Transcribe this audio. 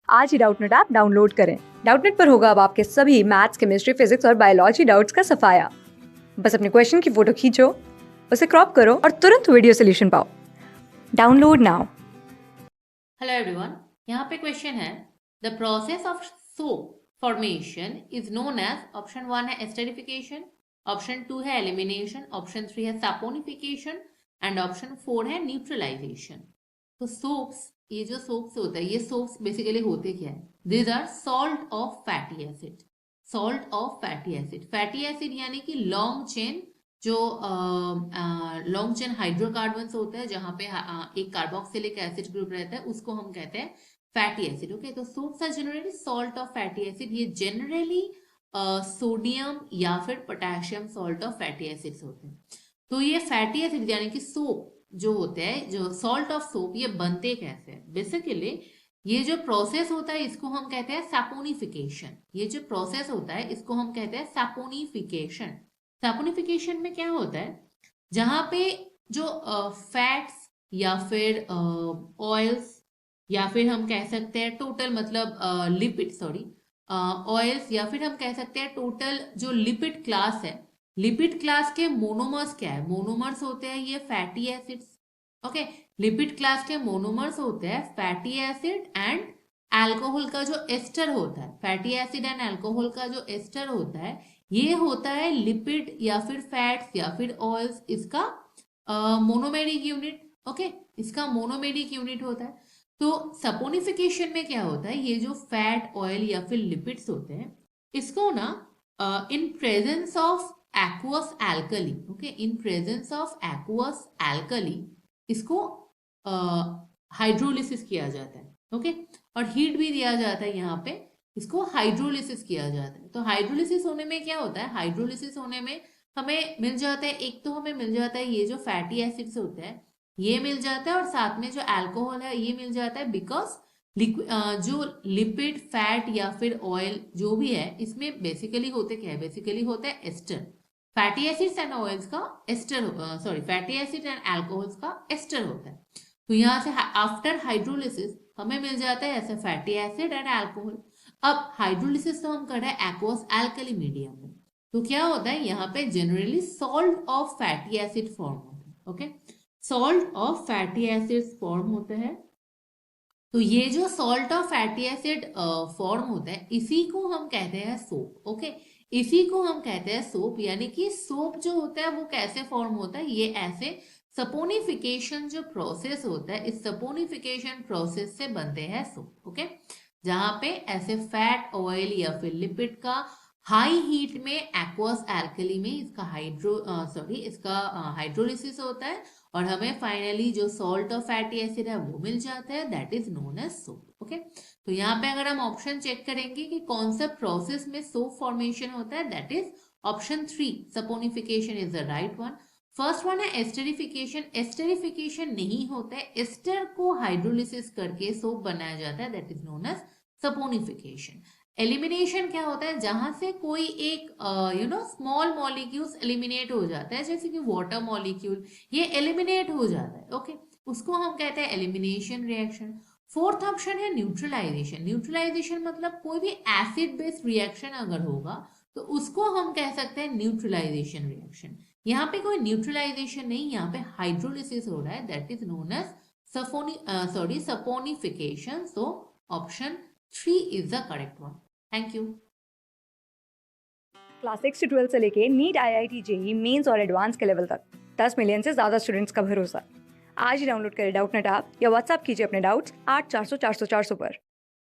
आज ही Doubtnut app download करें। Doubtnut पर होगा अब आपके सभी मैथ्स, केमिस्ट्री, फिजिक्स और बायोलॉजी डाउट्स का सफाया। बस अपने क्वेश्चन की फोटो खींचो, उसे क्रॉप करो और तुरंत वीडियो सोल्यूशन पाओ। Download now. हेलो एवरीवन, यहाँ पे क्वेश्चन है the process of soap formation is known as option 1 है एस्टरिफिकेशन, ऑप्शन 2 है एलिमिनेशन, ऑप्शन 3 है सैपोनिफिकेशन एंड ऑप्शन 4 है न्यूट्रलाइजेशन। तो सोप्स, ये जो सोप्स होता है, ये सोप्स बेसिकली होते क्या है? These are salt of fatty acid. Salt of fatty acid, fatty acid यानी कि लॉन्ग चेन, जो लॉन्ग चेन हाइड्रोकार्बन्स होता है जहां पे एक कार्बोक्सिलिक एसिड ग्रुप रहता है, उसको हम कहते हैं फैटी एसिड। ओके, तो soaps are generally salt of fatty acid. ये जनरली सोडियम या फिर potassium salt of fatty acids होते हैं। तो ये फैटी एसिड यानी कि सोप जो होते हैं, जो सॉल्ट ऑफ सोप, ये बनते कैसे हैं? बेसिकली ये जो प्रोसेस होता है इसको हम कहते हैं सैपोनिफिकेशन। ये जो प्रोसेस होता है इसको हम कहते हैं सैपोनिफिकेशन। सैपोनिफिकेशन में क्या होता है? जहां पे जो फैट्स या फिर ऑयल्स या फिर हम कह सकते हैं टोटल, मतलब लिपिड, सॉरी, ऑयल्स, या फिर हम कह सकते हैं टोटल जो लिपिड क्लास है, लिपिड क्लास के मोनोमर्स क्या है? मोनोमर्स होते हैं ये fatty acids. Okay, lipid class के मोनोमर्स होते हैं फैटी एसिड एंड अल्कोहल का जो एस्टर होता है। फैटी एसिड एंड अल्कोहल का जो एस्टर होता है, ये होता है लिपिड या फिर फैट्स या फिर ऑयल्स, इसका मोनोमेरिक यूनिट। ओके, इसका मोनोमेरिक यूनिट होता है। तो सपोनिफिकेशन में क्या होता है? ये जो फैट, ऑयल या फिर लिपिड्स होते हैं, इसको ना in presence of aqueous alkali, okay, in presence of aqueous alkali इसको हाइड्रोलिसिस किया जाता है। ओके, और हीट भी दिया जाता है यहाँ पे, इसको हाइड्रोलिसिस किया जाता है। तो हाइड्रोलिसिस होने में क्या होता है? हाइड्रोलिसिस होने में हमें मिल जाता है, एक तो हमें मिल जाता है ये जो फैटी एसिड्स होते हैं ये मिल जाता है, और साथ में जो अल्कोहल है ये मिल जाता है। बिकॉज जो लिपिड, फैट या फिर ऑयल जो भी है, इसमें बेसिकली होते क्या है? बेसिकली होता है ester. Fatty acids and oils का ester, sorry, fatty acid and alcohols का एस्टर होता है। तो यहाँ से आफ्टर हाइड्रोलिसिस हमें मिल जाता है ऐसे फैटी एसिड एंड अल्कोहल। अब हाइड्रोलिसिस तो हम कर रहे हैं एक्वस एल्कली मीडियम में, तो क्या होता है यहाँ पे? Generally salt of fatty acid form होता है। Okay, salt of fatty acid form होता है। तो ये जो salt of fatty acid form होता है, इसी को हम कहते हैं सोप। ओके, इसी को हम कहते हैं सोप। यानी कि सोप जो होता है वो कैसे फॉर्म होता है? ये ऐसे सपोनिफिकेशन जो प्रोसेस होता है, इस सपोनिफिकेशन प्रोसेस से बनते हैं सोप। ओके, जहां पे ऐसे फैट, ऑयल या फिर लिपिड का हाई हीट में एक्वस एल्कली में इसका हाइड्रोलिसिस होता है, और हमें फाइनली जो सॉल्ट ऑफ फैटी एसिड है वो मिल जाता है, that is known as soap. Okay, तो यहाँ पे अगर हम ऑप्शन चेक करेंगे कि कौन सा प्रोसेस में सोप फॉर्मेशन होता है, that is option 3, saponification is the right one. First one है एस्टरिफिकेशन। एस्टरिफिकेशन नहीं होता है, एस्टर को हाइड्रोलिसिस करके सोप बनाया जाता है, that is known as saponification. Elimination क्या होता है? जहां से कोई एक स्मॉल मॉलिक्यूल्स एलिमिनेट हो जाता है, जैसे कि वाटर मॉलिक्यूल, ये एलिमिनेट हो जाता है। ओके, उसको हम कहते हैं एलिमिनेशन रिएक्शन। फोर्थ ऑप्शन है न्यूट्रलाइजेशन। न्यूट्रलाइजेशन मतलब कोई भी एसिड बेस्ड रिएक्शन अगर होगा तो उसको हम कह सकते हैं न्यूट्रलाइजेशन रिएक्शन। यहाँ पे कोई न्यूट्रलाइजेशन नहीं, यहाँ पे हाइड्रोलिसिस हो रहा है, that is known as saponification. So option 3 is the correct one. Thank you. Class 6 से 12 से लेके नीट, IIT, JEE मेंस और एडवांस के लेवल तक 10 मिलियन से ज़्यादा स्टूडेंट्स का भरोसा। आज ही डाउनलोड करें डाउटनेट ऐप या व्हाट्सएप कीजिए अपने डाउट्स 8400 400 400 पर।